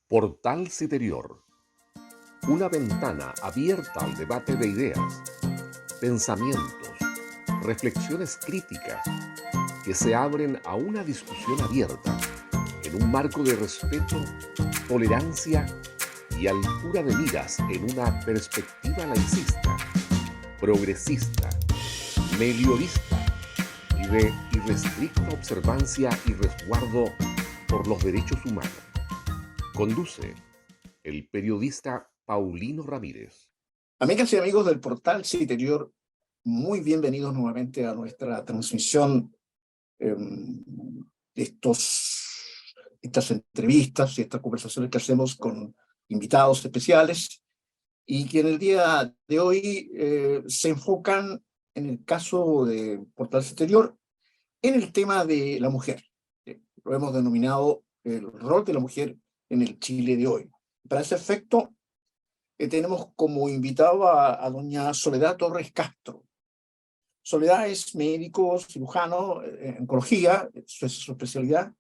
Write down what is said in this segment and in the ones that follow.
Portal Citerior, una ventana abierta al debate de ideas, pensamientos, reflexiones críticas que se abren a una discusión abierta en un marco de respeto, tolerancia y altura de miras en una perspectiva laicista, progresista, meliorista y de irrestricta observancia y resguardo por los derechos humanos. Conduce el periodista Paulino Ramírez. Amigas y amigos del Portal Citerior, muy bienvenidos nuevamente a nuestra transmisión de estas entrevistas y estas conversaciones que hacemos con invitados especiales y que en el día de hoy se enfocan, en el caso de Portal Citerior, en el tema de la mujer. Lo hemos denominado el rol de la mujer en el Chile de hoy. Para ese efecto, tenemos como invitado a doña Soledad Torres Castro. Soledad es médico, cirujano, en oncología, eso es su especialidad.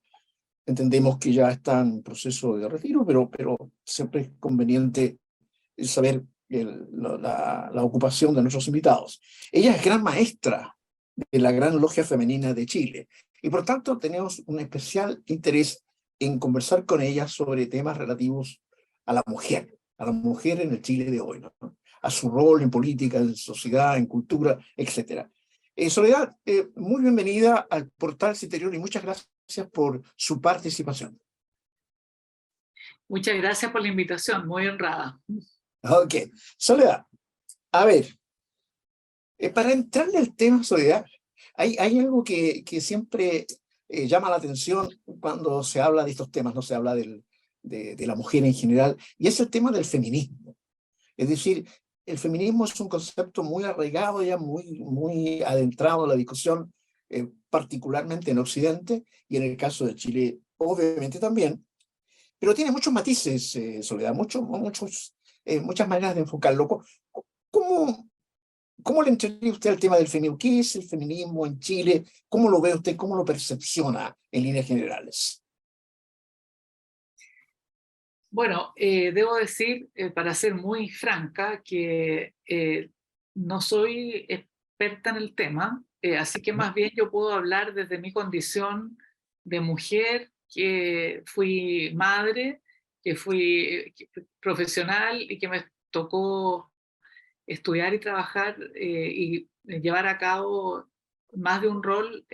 Entendemos que ya está en proceso de retiro, pero siempre es conveniente saber la ocupación de nuestros invitados. Ella es gran maestra de la Gran Logia Femenina de Chile y por tanto tenemos un especial interés en conversar con ella sobre temas relativos a la mujer en el Chile de hoy, ¿no? A su rol en política, en sociedad, en cultura, etc. Soledad, muy bienvenida al Portal Citerior y muchas gracias por su participación. Muchas gracias por la invitación, muy honrada. Ok, Soledad, a ver, para entrarle al tema, Soledad, hay algo que siempre llama la atención cuando se habla de estos temas, no se habla de la mujer en general, y es el tema del feminismo. Es decir, el feminismo es un concepto muy arraigado, ya muy adentrado en la discusión, particularmente en Occidente, y en el caso de Chile, obviamente también, pero tiene muchos matices, Soledad, muchas maneras de enfocarlo. ¿Cómo le entraría usted al tema del feminismo? ¿Qué es el feminismo en Chile? ¿Cómo lo ve usted? ¿Cómo lo percepciona en líneas generales? Bueno, debo decir, para ser muy franca, que no soy experta en el tema, así que más bien yo puedo hablar desde mi condición de mujer, que fui madre, que fui profesional y que me tocó estudiar y trabajar y llevar a cabo más de un rol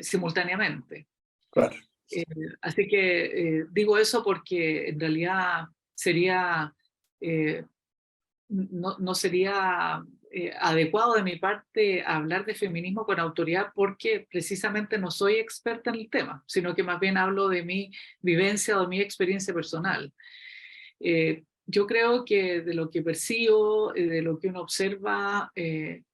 simultáneamente. Claro. Eh, Así que digo eso porque en realidad sería, no sería adecuado de mi parte hablar de feminismo con autoridad porque precisamente no soy experta en el tema, sino que más bien hablo de mi vivencia o de mi experiencia personal. Yo creo que de lo que percibo, de lo que uno observa en,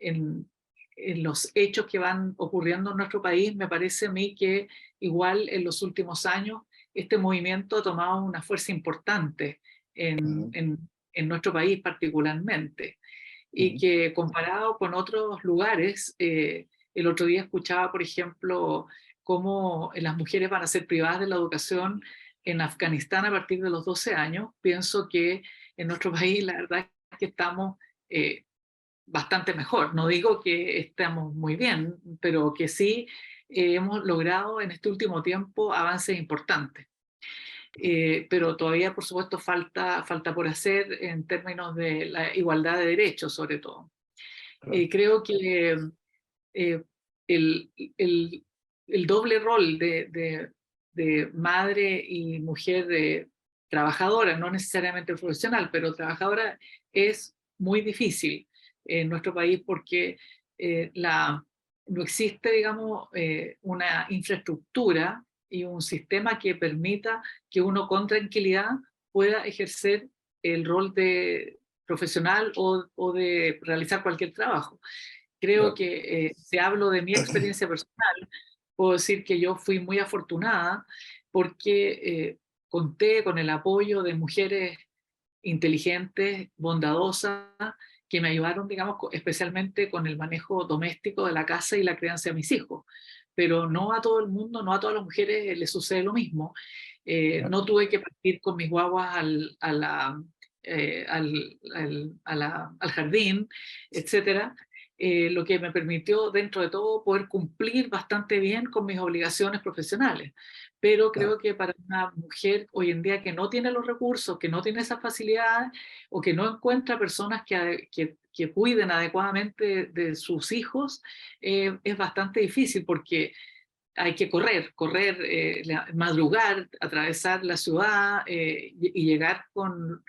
en los hechos que van ocurriendo en nuestro país, me parece a mí que igual en los últimos años este movimiento ha tomado una fuerza importante en nuestro país particularmente, y que comparado con otros lugares, el otro día escuchaba, por ejemplo, cómo las mujeres van a ser privadas de la educación en Afganistán a partir de los 12 años. Pienso que en nuestro país la verdad es que estamos bastante mejor. No digo que estemos muy bien, pero que sí hemos logrado en este último tiempo avances importantes. Pero todavía, por supuesto, falta por hacer en términos de la igualdad de derechos, sobre todo. Creo que eh, el, el, el doble rol de madre y mujer trabajadora, no necesariamente profesional, pero trabajadora, es muy difícil en nuestro país porque no existe, digamos, una infraestructura y un sistema que permita que uno con tranquilidad pueda ejercer el rol de profesional o de realizar cualquier trabajo. Creo que si hablo de mi experiencia personal, puedo decir que yo fui muy afortunada porque conté con el apoyo de mujeres inteligentes, bondadosas, que me ayudaron, digamos, especialmente con el manejo doméstico de la casa y la crianza de mis hijos. Pero no a todo el mundo, no a todas las mujeres les sucede lo mismo. No tuve que partir con mis guaguas al jardín, etcétera, lo que me permitió, dentro de todo, poder cumplir bastante bien con mis obligaciones profesionales. Pero creo que para una mujer hoy en día que no tiene los recursos, que no tiene esas facilidades, o que no encuentra personas que cuiden adecuadamente de sus hijos, es bastante difícil, porque hay que madrugar, atravesar la ciudad, y llegar con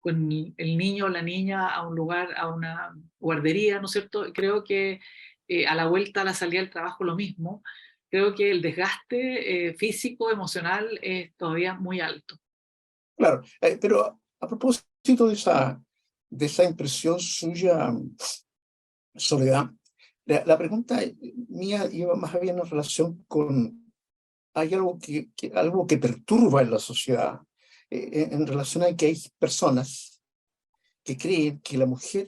el niño o la niña a un lugar, a una guardería, ¿no es cierto? Creo que a la vuelta, a la salida del trabajo, lo mismo. Creo que el desgaste físico, emocional, es todavía muy alto. Claro, pero a propósito de esa impresión suya, Soledad, la pregunta mía iba más bien en relación con, hay algo que perturba en la sociedad, en relación a que hay personas que creen que la mujer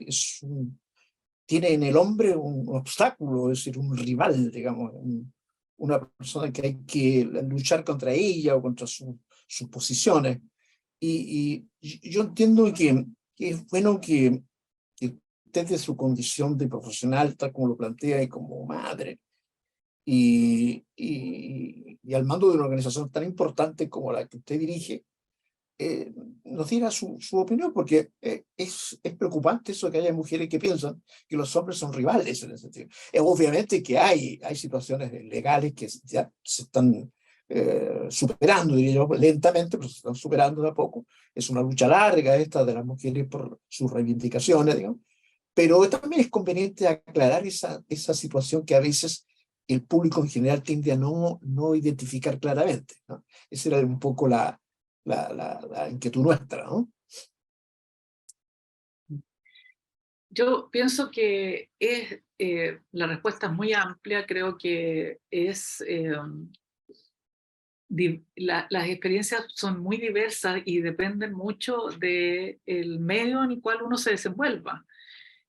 tiene en el hombre un obstáculo, es decir, un rival, digamos, una persona que hay que luchar contra ella o contra sus posiciones. Y yo entiendo que es bueno que usted, de su condición de profesional, tal como lo plantea, y como madre, y al mando de una organización tan importante como la que usted dirige, nos diera su opinión, porque es preocupante eso, que haya mujeres que piensan que los hombres son rivales en ese sentido. Obviamente que hay situaciones legales que ya se están superando, diría yo, lentamente, pero se están superando de a poco. Es una lucha larga esta de las mujeres por sus reivindicaciones, digamos. Pero también es conveniente aclarar esa situación que a veces el público en general tiende a no identificar claramente, ¿no? Esa era un poco la inquietud nuestra, ¿no? Yo pienso que la respuesta es muy amplia. Creo que las experiencias son muy diversas y dependen mucho del medio en el cual uno se desenvuelva.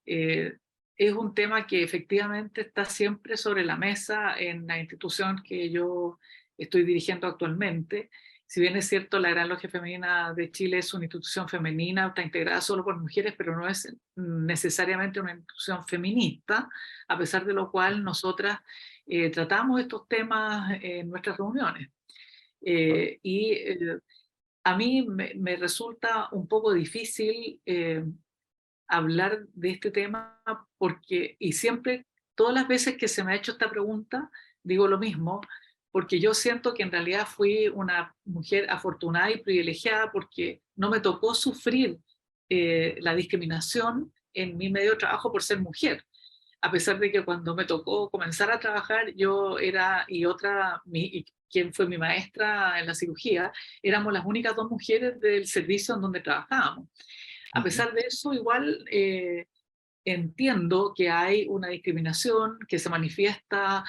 Es un tema que efectivamente está siempre sobre la mesa en la institución que yo estoy dirigiendo actualmente. Si bien es cierto, la Gran Logia Femenina de Chile es una institución femenina, está integrada solo por mujeres, pero no es necesariamente una institución feminista, a pesar de lo cual nosotras tratamos estos temas en nuestras reuniones. A mí me resulta un poco difícil hablar de este tema, porque, y siempre, todas las veces que se me ha hecho esta pregunta, digo lo mismo, porque yo siento que en realidad fui una mujer afortunada y privilegiada, porque no me tocó sufrir la discriminación en mi medio de trabajo por ser mujer. A pesar de que cuando me tocó comenzar a trabajar, yo era, y quien fue mi maestra en la cirugía, éramos las únicas dos mujeres del servicio en donde trabajábamos. A pesar de eso, igual entiendo que hay una discriminación que se manifiesta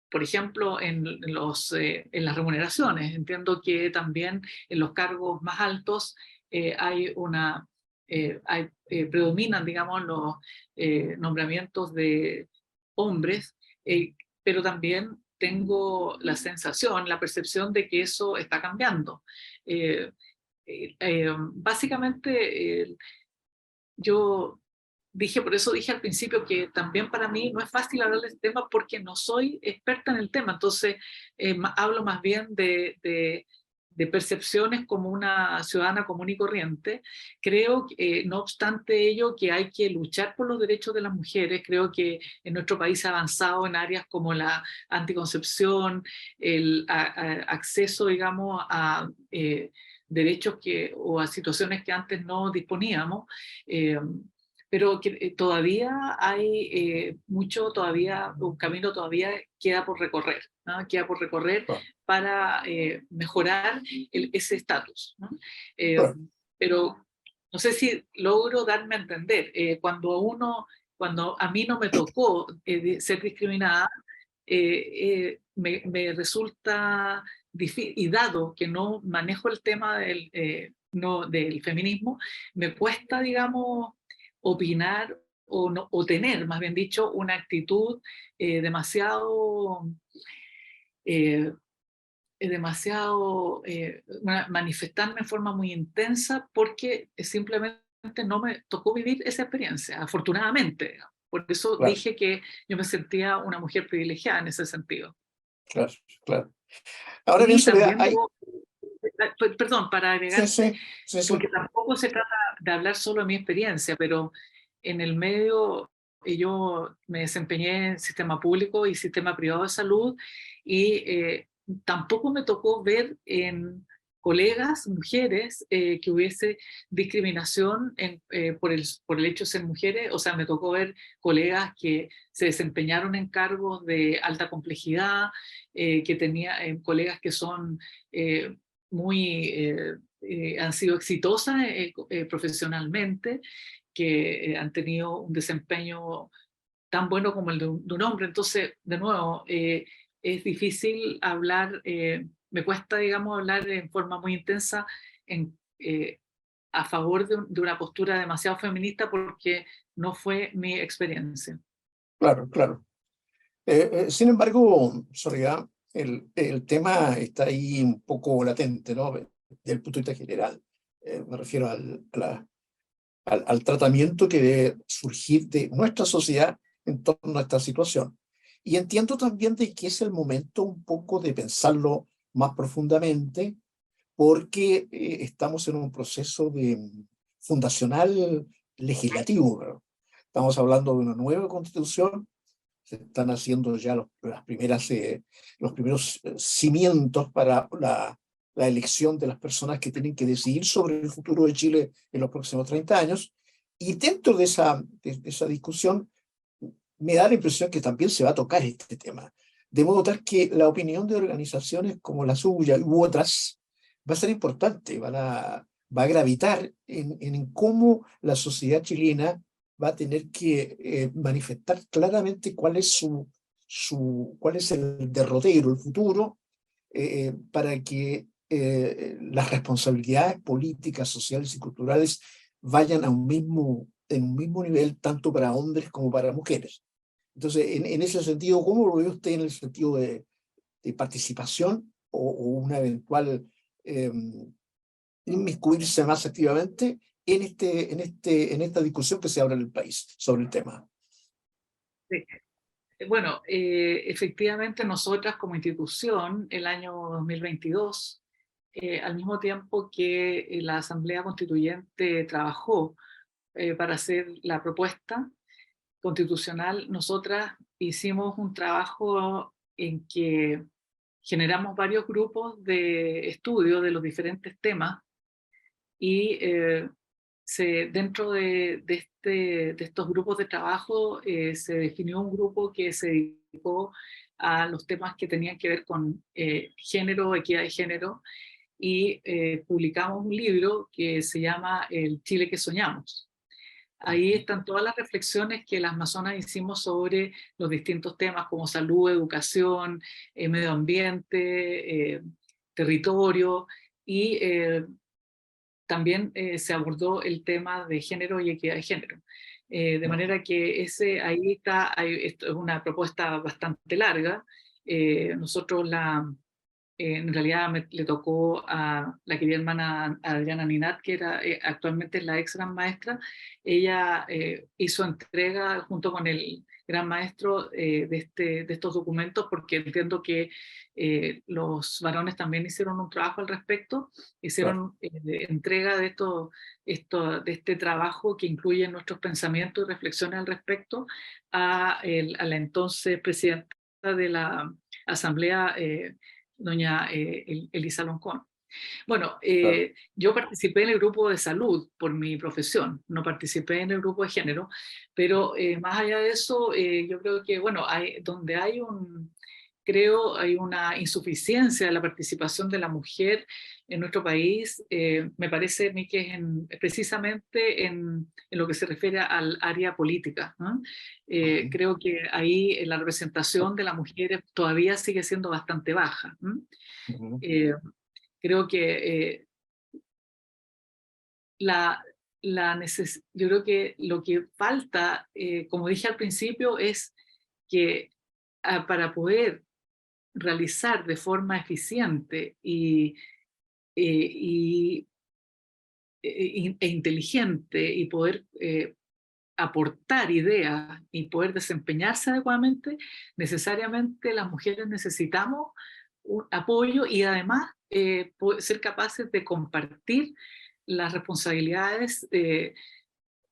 por ejemplo, en las remuneraciones. Entiendo que también en los cargos más altos predominan, digamos, los nombramientos de hombres, pero también tengo la sensación, la percepción de que eso está cambiando. Básicamente, yo por eso dije al principio que también para mí no es fácil hablar de este tema, porque no soy experta en el tema. Entonces hablo más bien de percepciones como una ciudadana común y corriente. Creo, no obstante ello, que hay que luchar por los derechos de las mujeres. Creo que en nuestro país ha avanzado en áreas como la anticoncepción, el acceso, digamos, a derechos o a situaciones que antes no disponíamos. Pero que todavía hay un camino todavía queda por recorrer, ¿no? Queda por recorrer para mejorar ese estatus, ¿no? Pero no sé si logro darme a entender. Cuando a mí no me tocó ser discriminada, me resulta difícil, y dado que no manejo el tema del feminismo, me cuesta, digamos, opinar o tener, más bien dicho, una actitud demasiado demasiado, manifestarme en forma muy intensa porque simplemente no me tocó vivir esa experiencia, afortunadamente. Por eso Claro, dije que yo me sentía una mujer privilegiada en ese sentido. claro, claro. Ahora bien, Y Soledad, también hay... debo, perdón, para Sí, agregar, sí, sí, sí. porque tampoco se trata de hablar solo de mi experiencia, pero en el medio yo me desempeñé en sistema público y sistema privado de salud y tampoco me tocó ver en colegas, mujeres, que hubiese discriminación por el hecho de ser mujeres. O sea, me tocó ver colegas que se desempeñaron en cargos de alta complejidad, que tenía colegas que son muy han sido exitosas profesionalmente, que han tenido un desempeño tan bueno como el de un hombre. Entonces, de nuevo, es difícil hablar, me cuesta, digamos, hablar en forma muy intensa en, a favor de una postura demasiado feminista porque no fue mi experiencia. Claro, claro. Sin embargo, Soledad, el tema está ahí un poco latente, ¿no? Desde el punto de vista general. Me refiero al tratamiento que debe surgir de nuestra sociedad en torno a esta situación. Y entiendo también de que es el momento un poco de pensarlo más profundamente, porque estamos en un proceso fundacional legislativo, ¿no? Estamos hablando de una nueva constitución, se están haciendo ya los primeros cimientos para la elección de las personas que tienen que decidir sobre el futuro de Chile en los próximos 30 años. Y dentro de esa discusión me da la impresión que también se va a tocar este tema. De modo tal que la opinión de organizaciones como la suya u otras va a ser importante, va a gravitar en cómo la sociedad chilena va a tener que manifestar claramente cuál es el derrotero, el futuro, para que las responsabilidades políticas, sociales y culturales vayan en un mismo nivel, tanto para hombres como para mujeres. Entonces, en ese sentido, ¿cómo lo ve usted en el sentido de participación o una eventual eh, inmiscuirse más activamente en esta discusión que se abre en el país sobre el tema? Sí. Bueno, efectivamente nosotras como institución, el año 2022, al mismo tiempo que la Asamblea Constituyente trabajó para hacer la propuesta constitucional, nosotras hicimos un trabajo en que generamos varios grupos de estudio de los diferentes temas y dentro de estos grupos de trabajo se definió un grupo que se dedicó a los temas que tenían que ver con género, equidad de género, y publicamos un libro que se llama El Chile que soñamos. Ahí están todas las reflexiones que las masonas hicimos sobre los distintos temas como salud, educación, medio ambiente, territorio, y también se abordó el tema de género y equidad de género. De manera que ahí está, esto es una propuesta bastante larga. Nosotros en realidad le tocó a la querida hermana Adriana Ninat, que actualmente es la ex gran maestra. Ella hizo entrega junto con el gran maestro de estos documentos, porque entiendo que los varones también hicieron un trabajo al respecto, Claro, hicieron entrega de este trabajo que incluye nuestros pensamientos y reflexiones al respecto a la entonces presidenta de la Asamblea, doña Elisa Loncón. Bueno, claro. yo participé en el grupo de salud por mi profesión, no participé en el grupo de género, pero más allá de eso, yo creo que, bueno, donde creo hay una insuficiencia de la participación de la mujer en nuestro país, me parece a mí que es precisamente en lo que se refiere al área política, ¿no? Creo que ahí la representación de las mujeres todavía sigue siendo bastante baja, ¿no? Ujú. Eh, Creo que la, yo creo que lo que falta, como dije al principio, es que para poder realizar de forma eficiente e inteligente y poder aportar ideas y poder desempeñarse adecuadamente, necesariamente las mujeres necesitamos un apoyo y además ser capaces de compartir las responsabilidades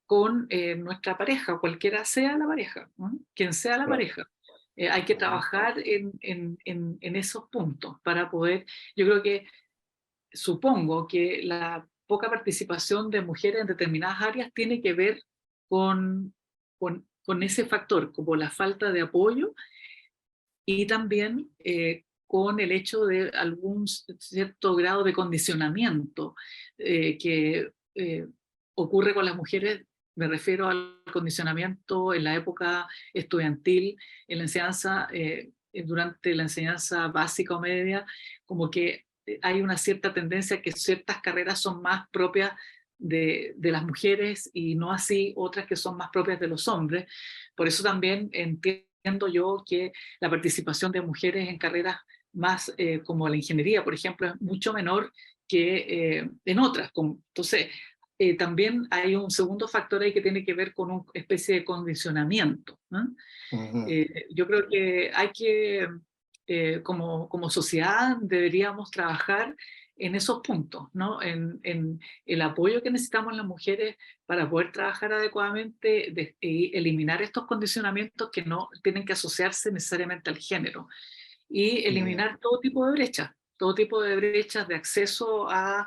con nuestra pareja, cualquiera sea la pareja, ¿no? Quien sea la pareja. Hay que trabajar en esos puntos para poder, yo creo que, supongo que la poca participación de mujeres en determinadas áreas tiene que ver con ese factor, como la falta de apoyo y también con el hecho de algún cierto grado de condicionamiento que ocurre con las mujeres. Me refiero al condicionamiento en la época estudiantil, en la enseñanza, durante la enseñanza básica o media, como que hay una cierta tendencia que ciertas carreras son más propias de las mujeres y no así otras que son más propias de los hombres. Por eso también entiendo yo que la participación de mujeres en carreras más como la ingeniería, por ejemplo, es mucho menor que en otras. Entonces, también hay un segundo factor ahí que tiene que ver con una especie de condicionamiento, ¿no? Yo creo que hay que, como sociedad, deberíamos trabajar en esos puntos, ¿no? En el apoyo que necesitamos las mujeres para poder trabajar adecuadamente y eliminar estos condicionamientos que no tienen que asociarse necesariamente al género, y eliminar todo tipo de brechas de acceso a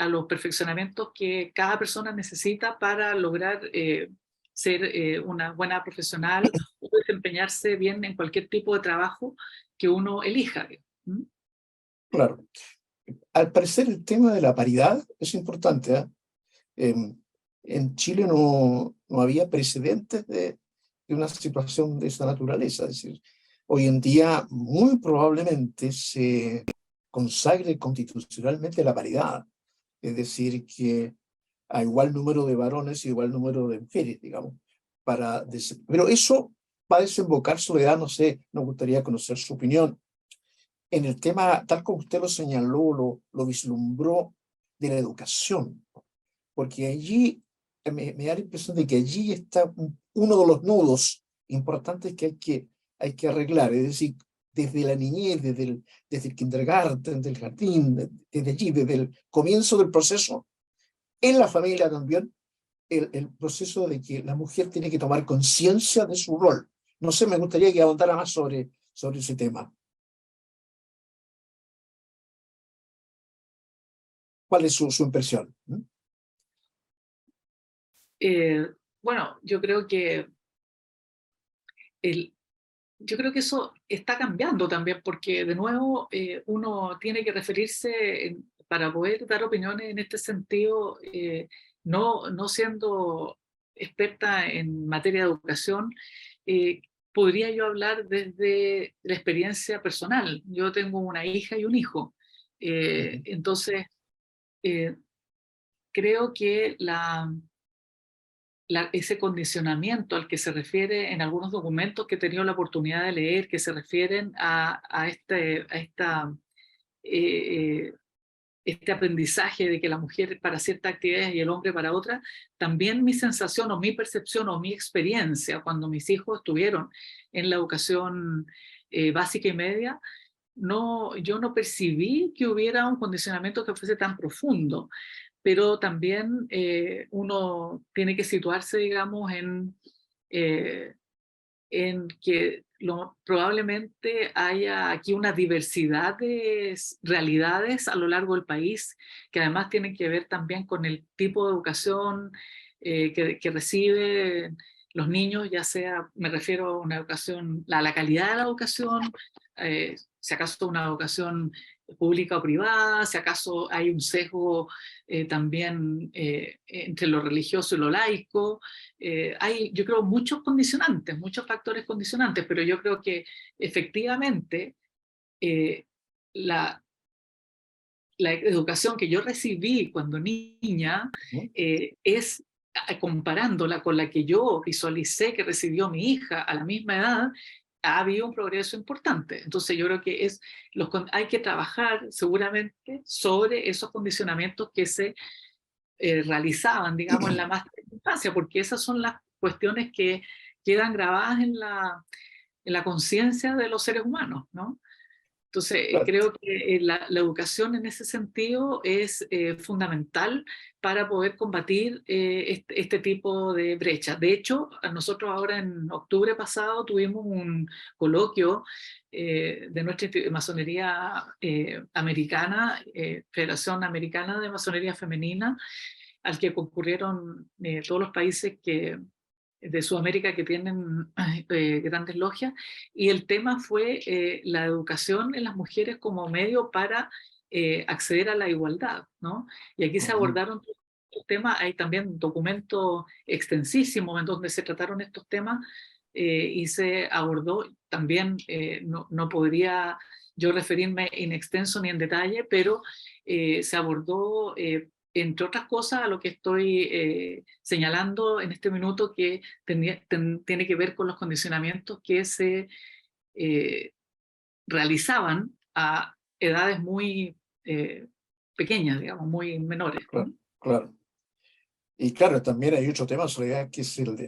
los perfeccionamientos que cada persona necesita para lograr ser una buena profesional o desempeñarse bien en cualquier tipo de trabajo que uno elija. ¿Mm? Claro. Al parecer el tema de la paridad es importante, ¿eh? En Chile no había precedentes de una situación de esa naturaleza. Es decir, hoy en día muy probablemente se consagre constitucionalmente la paridad. Es decir, que a igual número de varones y igual número de mujeres, digamos. Pero eso va a desembocar, Soledad, no sé, nos gustaría conocer su opinión en el tema, tal como usted lo señaló, lo vislumbró, de la educación, porque allí me da la impresión de que allí está uno de los nudos importantes que hay que arreglar, es decir, desde la niñez, desde el kindergarten, del jardín, desde allí, desde el comienzo del proceso, en la familia también, el proceso de que la mujer tiene que tomar conciencia de su rol. No sé, me gustaría que ahondara más sobre ese tema. ¿Cuál es su impresión? Bueno, yo creo que eso está cambiando también, porque de nuevo uno tiene que referirse para poder dar opiniones en este sentido, no siendo experta en materia de educación. Podría yo hablar desde la experiencia personal. Yo tengo una hija y un hijo. Entonces, creo que ese condicionamiento al que se refiere en algunos documentos que he tenido la oportunidad de leer, que se refieren a este aprendizaje de que la mujer para ciertas actividades y el hombre para otras, también mi sensación o mi percepción o mi experiencia cuando mis hijos estuvieron en la educación básica y media, yo no percibí que hubiera un condicionamiento que fuese tan profundo, pero también uno tiene que situarse, digamos, en que probablemente haya aquí una diversidad de realidades a lo largo del país, que además tienen que ver también con el tipo de educación que reciben los niños, ya sea, me refiero a una educación, a la calidad de la educación, si acaso una educación pública o privada, si acaso hay un sesgo también entre lo religioso y lo laico. Hay, yo creo, muchos condicionantes, muchos factores condicionantes, pero yo creo que efectivamente la educación que yo recibí cuando niña es, comparándola con la que yo visualicé que recibió mi hija a la misma edad, ha habido un progreso importante. Entonces yo creo que hay que trabajar seguramente sobre esos condicionamientos que se realizaban, digamos, en la más tierna infancia, porque esas son las cuestiones que quedan grabadas en la conciencia de los seres humanos, ¿no? Entonces, Claro. creo que la educación en ese sentido es fundamental para poder combatir este tipo de brechas. De hecho, nosotros ahora en octubre pasado tuvimos un coloquio de nuestra masonería americana, Federación Americana de Masonería Femenina, al que concurrieron todos los países de Sudamérica que tienen grandes logias, y el tema fue la educación en las mujeres como medio para acceder a la igualdad, ¿no? Y aquí se abordaron los temas, hay también documentos extensísimos en donde se trataron estos temas y se abordó también, no podría yo referirme en extenso ni en detalle, pero se abordó entre otras cosas, a lo que estoy señalando en este minuto, que tiene que ver con los condicionamientos que se realizaban a edades muy pequeñas, digamos, muy menores. Claro, claro. Y claro, también hay otro tema, Soledad, que es el de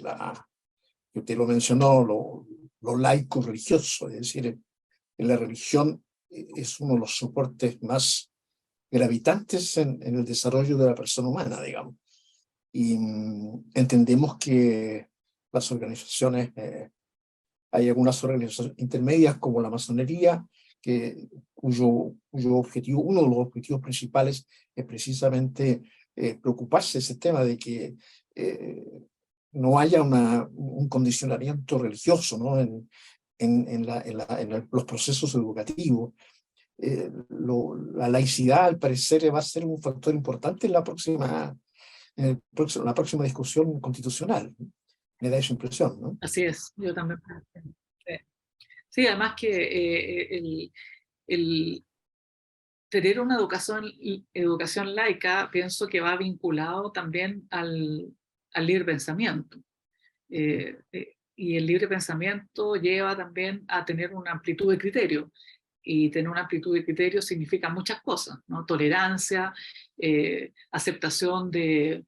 que usted lo mencionó, lo laico religioso, es decir, en la religión es uno de los soportes más gravitantes en el desarrollo de la persona humana, digamos. Y entendemos que las organizaciones, hay algunas organizaciones intermedias como la masonería, cuyo objetivo, uno de los objetivos principales es precisamente preocuparse de ese tema de que no haya un condicionamiento religioso, ¿no? en los procesos educativos. La laicidad, al parecer, va a ser un factor importante en la próxima discusión constitucional. Me da esa impresión, ¿no? Así es, yo también. Sí, además que el tener una educación laica, pienso que va vinculado también al libre pensamiento. Y el libre pensamiento lleva también a tener una amplitud de criterio. Y tener una amplitud de criterio significa muchas cosas, ¿no? Tolerancia, aceptación de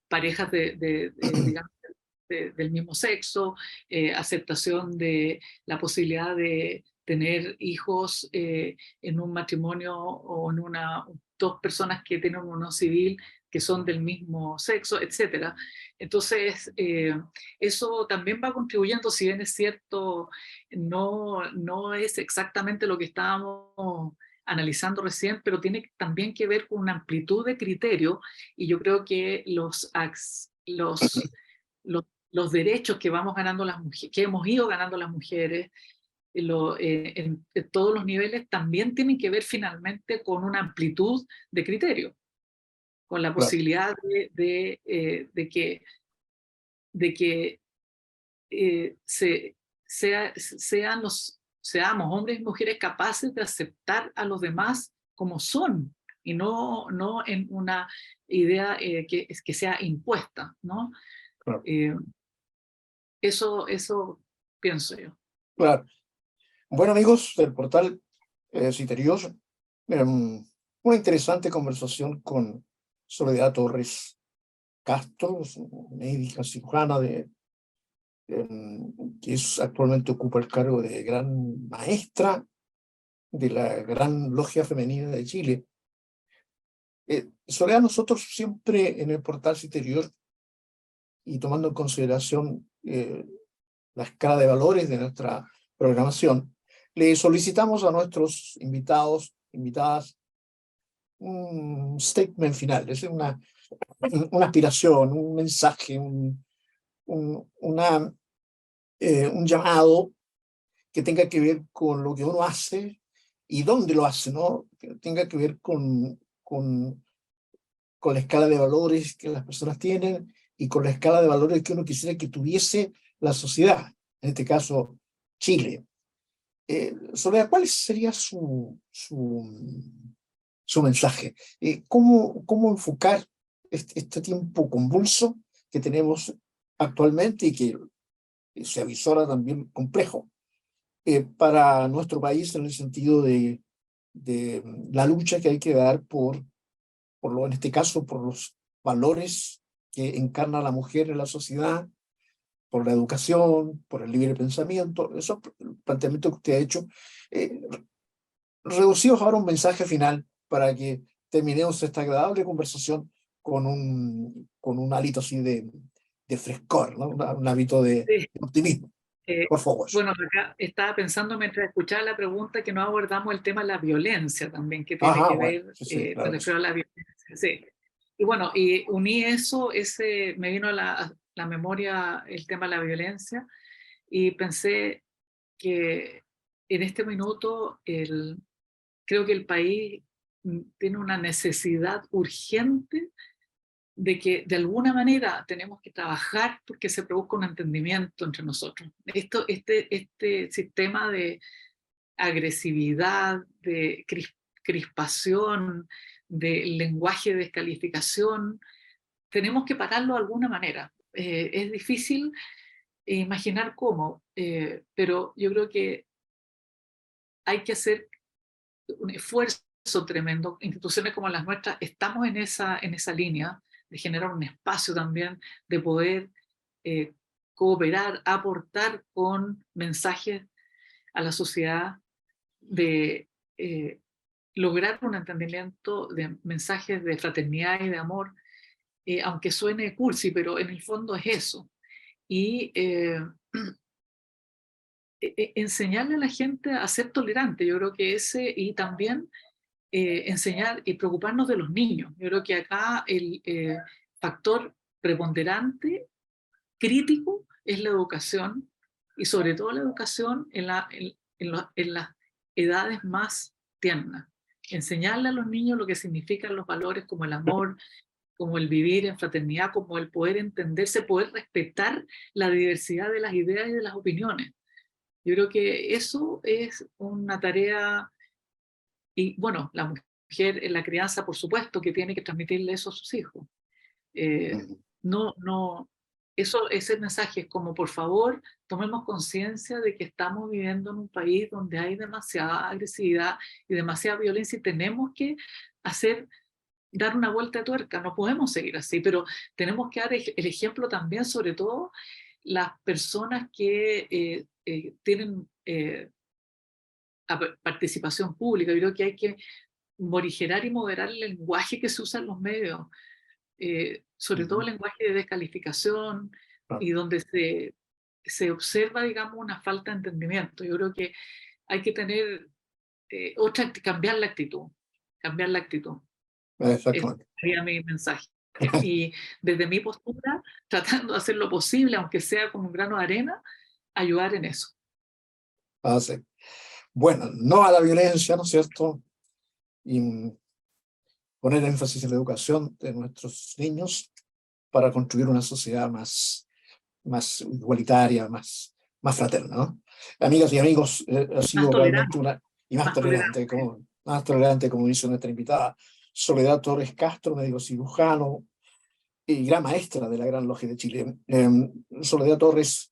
parejas digamos, del mismo sexo, aceptación de la posibilidad de tener hijos en un matrimonio o en dos personas que tienen uno civil que son del mismo sexo, etcétera. Entonces, eso también va contribuyendo, si bien es cierto, no es exactamente lo que estábamos analizando recién, pero tiene también que ver con una amplitud de criterio, y yo creo que los derechos que vamos ganando las mujeres, que hemos ido ganando las mujeres en todos los niveles, también tienen que ver finalmente con una amplitud de criterio, con la Claro, posibilidad de que seamos hombres y mujeres capaces de aceptar a los demás como son, y no en una idea que sea impuesta, ¿no? claro, Eh, eso pienso yo. claro. Bueno, amigos del portal Citerior, una interesante conversación con Soledad Torres Castro, médica cirujana que actualmente ocupa el cargo de gran maestra de la Gran Logia Femenina de Chile. Soledad, nosotros siempre en el portal Citerior, y tomando en consideración la escala de valores de nuestra programación, le solicitamos a nuestros invitadas, un statement final, es decir, una aspiración, un mensaje, un llamado que tenga que ver con lo que uno hace y dónde lo hace, ¿no? Que tenga que ver con la escala de valores que las personas tienen y con la escala de valores que uno quisiera que tuviese la sociedad, en este caso Chile. Soledad, ¿cuál sería su mensaje? ¿Cómo enfocar este tiempo convulso que tenemos actualmente y que se avisora también complejo para nuestro país en el sentido de la lucha que hay que dar en este caso, por los valores que encarna la mujer en la sociedad, por la educación, por el libre pensamiento. Esos planteamientos que usted ha hecho, reducidos ahora a un mensaje final para que terminemos esta agradable conversación con un hálito así de frescor, ¿no? Un hábito de Sí. optimismo. Por favor. Bueno, acá estaba pensando mientras escuchaba la pregunta que no abordamos el tema de la violencia también, que tiene que ver, Bueno, sí, claro me que sí. refiero a la violencia. Sí. Y bueno, y uní eso, me vino a la memoria el tema de la violencia y pensé que en este minuto creo que el país tiene una necesidad urgente de que de alguna manera tenemos que trabajar porque se produzca un entendimiento entre nosotros. Este sistema de agresividad, de crispación, de lenguaje de descalificación, tenemos que pararlo de alguna manera. Es difícil imaginar cómo, pero yo creo que hay que hacer un esfuerzo tremendo. Instituciones como las nuestras estamos en esa línea de generar un espacio también, de poder cooperar, aportar con mensajes a la sociedad, de lograr un entendimiento de mensajes de fraternidad y de amor, aunque suene cursi, pero en el fondo es eso. Y enseñarle a la gente a ser tolerante, yo creo que y también enseñar y preocuparnos de los niños. Yo creo que acá el factor preponderante, crítico, es la educación, y sobre todo la educación en las edades más tiernas. Enseñarle a los niños lo que significan los valores como el amor, como el vivir en fraternidad, como el poder entenderse, poder respetar la diversidad de las ideas y de las opiniones. Yo creo que eso es una tarea. Y bueno, la mujer en la crianza, por supuesto, que tiene que transmitirle eso a sus hijos. No, ese mensaje es como, por favor, tomemos conciencia de que estamos viviendo en un país donde hay demasiada agresividad y demasiada violencia y tenemos que dar una vuelta de tuerca. No podemos seguir así, pero tenemos que dar el ejemplo también, sobre todo las personas que tienen participación pública. Yo creo que hay que morigerar y moderar el lenguaje que se usa en los medios, sobre todo el lenguaje de descalificación y donde se observa, digamos, una falta de entendimiento. Yo creo que hay que tener cambiar la actitud, cambiar la actitud. Ese sería mi mensaje. Y desde mi postura, tratando de hacer lo posible, aunque sea con un grano de arena, ayudar en eso. Sí. Bueno, no a la violencia, ¿no es cierto? Y poner énfasis en la educación de nuestros niños para construir una sociedad más igualitaria, más fraterna, ¿no? Amigas y amigos, ha sido realmente más tolerante, como dice nuestra invitada, Soledad Torres Castro, médico cirujano y gran maestra de la Gran Logia de Chile. Soledad Torres,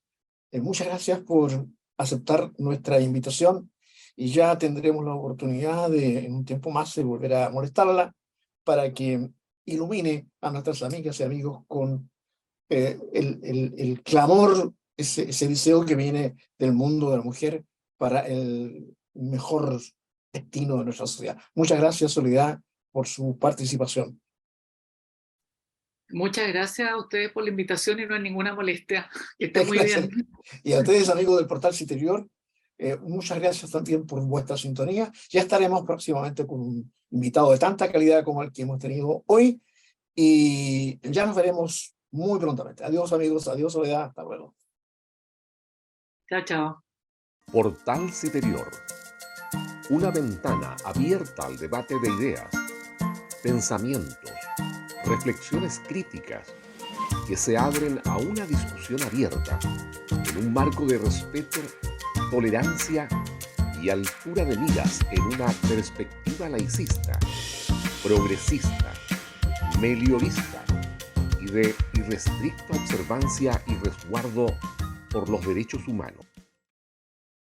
muchas gracias por aceptar nuestra invitación y ya tendremos la oportunidad en un tiempo más de volver a molestarla para que ilumine a nuestras amigas y amigos con el clamor, ese deseo que viene del mundo de la mujer para el mejor destino de nuestra sociedad. Muchas gracias, Soledad, por su participación. Muchas gracias a ustedes por la invitación y no hay ninguna molestia. Que esté muy bien. Y a ustedes, amigos del Portal Citerior, muchas gracias también por vuestra sintonía. Ya estaremos próximamente con un invitado de tanta calidad como el que hemos tenido hoy y ya nos veremos muy prontamente. Adiós, amigos. Adiós, Soledad. Hasta luego. Chao, chao. Portal Citerior. Una ventana abierta al debate de ideas, pensamientos, reflexiones críticas que se abren a una discusión abierta en un marco de respeto, tolerancia y altura de miras en una perspectiva laicista, progresista, meliorista y de irrestricta observancia y resguardo por los derechos humanos.